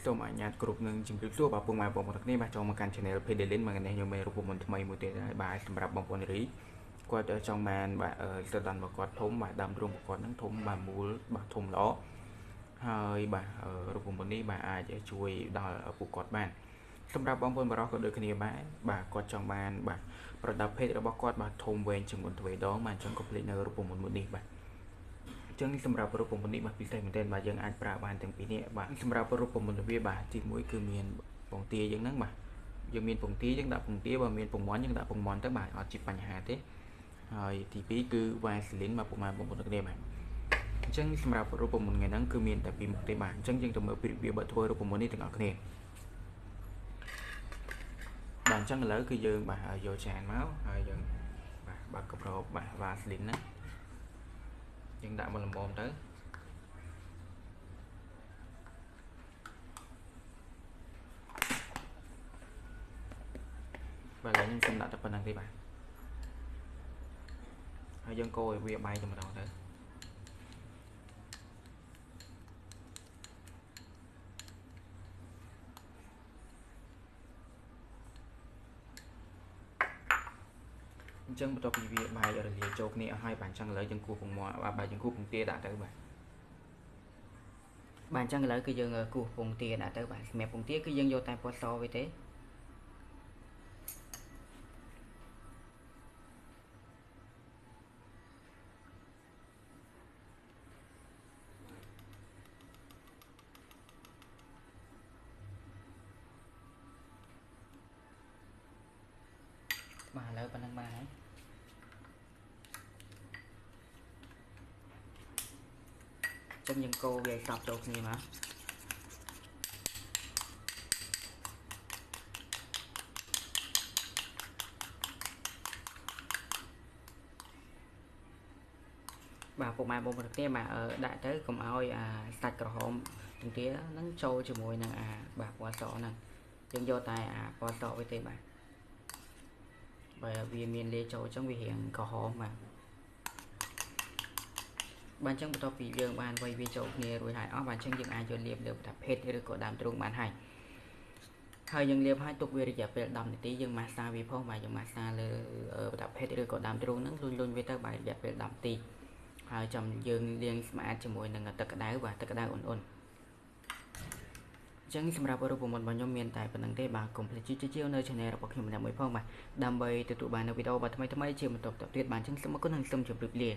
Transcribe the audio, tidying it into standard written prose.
សូមអនុញ្ញាតគ្រប់នឹងជំរាបសួរបងប្អូនទាំងគ្នាបាទចូលមកកាន់ Channel Pedelin មកនេះខ្ញុំមានរូបមន្តថ្មីមួយទៀតហើយបាទសម្រាប់បងប្អូនរីគាត់ចង់បានបាទទៅដល់មកគាត់ធំបាទដើមទ្រូងគាត់ហ្នឹងធំបាទមូលបាទធំល្អហើយបាទរូបមន្តនេះបាទអាចជួយដល់ពួកគាត់បានសម្រាប់បងប្អូនបរិសុទ្ធក៏ដូចគ្នាបាទគាត់ចង់បានបាទប្រដាប់ភេទរបស់គាត់បាទធំវែងជាងមុនទ្វេដងបាទអញ្ចឹងក៏ភ្លេចនៅរូបមន្តមួយនេះបាទចឹងសម្រាប់រូបមន្តនេះបាទពិសេសមែនទែនបាទយើងអាចប្រើបានទាំងពីរនេះបាទសម្រាប់រូបមន្តវាបាទទី1គឺមានពងទាយើងហ្នឹងបាទយើងមានពងទាយើងដាក់ពងទាបើមានពងមាន់យើងដាក់ពងមាន់ទៅបាទអត់ជាបញ្ហាទេហើយទី2គឺវ៉ាសលីនបាទពុកម៉ែបងប្អូនទាំងគ្នាបាទអញ្ចឹងសម្រាប់រូបមន្តថ្ងៃហ្នឹងគឺមានតែពីរមុខទេបាទអញ្ចឹងយើងទៅមើលពីរបៀបបើធ្វើរូបមន្តនេះទាំងអស់គ្នាបាទអញ្ចឹងឥឡូវគឺយើងបាទយកចានមកហើយយើងបាទបើកកម្របបាទវ៉ាសលីនហ្នឹងយើងដាក់មកល្មមទៅបាទឡើយខ្ញុំសុំដាក់តែប៉ុណ្្នឹងទេបាទហើយយើងកូរឲ្យវាបាយតែម្ដងទៅអញ្ចឹងបន្ទាប់ពីវាបាយរលាយចូលគ្នាអស់ហើយបាទអញ្ចឹងឥឡូវយើងគូសពងមាន់បាទយើងគូសពងទាដាក់ទៅបាទអញ្ចឹងឥឡូវគឺយើងគូសពងទាដាក់ទៅបាទសម្រាប់ពងទាគឺយើងយកតែពណ៌សវាទេបាទឥឡូវប៉ុណ្្នឹងបានហើយចឹងយើងកូរវាឲ្យសព្វចូលគ្នាមកបាទពុកម៉ែបងប្អូនគ្នាបាទដាក់ទៅកុំឲ្យសាច់ក្រហមពងទាហ្នឹងចូលជាមួយនឹងបាទពណ៌សហ្នឹងយើងយកតែពណ៌សវាទេបាទបើវាមានលាយចូលអញ្ចឹងវារៀងក្រហមបាទអញ្ចឹងបន្ទាប់ពីយើងបានវាយវាចូលគ្នារួចហើយអស់បាទអញ្ចឹងយើងអាចយកលាបលើប្រដាប់ភេទឬក៏ដើមទ្រូងបានហើយយើងលាបឲ្យទុកវារយៈពេល10នាទីយើងម៉ាស្សាវាផងបាទយើងម៉ាស្សាលើប្រដាប់ភេទឬក៏ដើមទ្រូងហ្នឹងលុញវាទៅបាទរយៈពេល10នាទីហើយចាំយើងលាងស្អាតជាមួយនឹងទឹកក្តៅបាទទឹកក្តៅអ៊ុនៗអញ្ចឹងសម្រាប់រូបមន្តរបស់ខ្ញុំមានតែប៉ុណ្្នឹងទេបាទកុំភ្លេចជួយនៅ Channel របស់ខ្ញុំម្នាក់មួយផងបាទដើម្បីទទួលបាននូវវីដេអូបាទថ្មីៗជាបន្តទៀតបាទអញ្ចឹងសូមអរគុណនិងសូមជម្រាបលា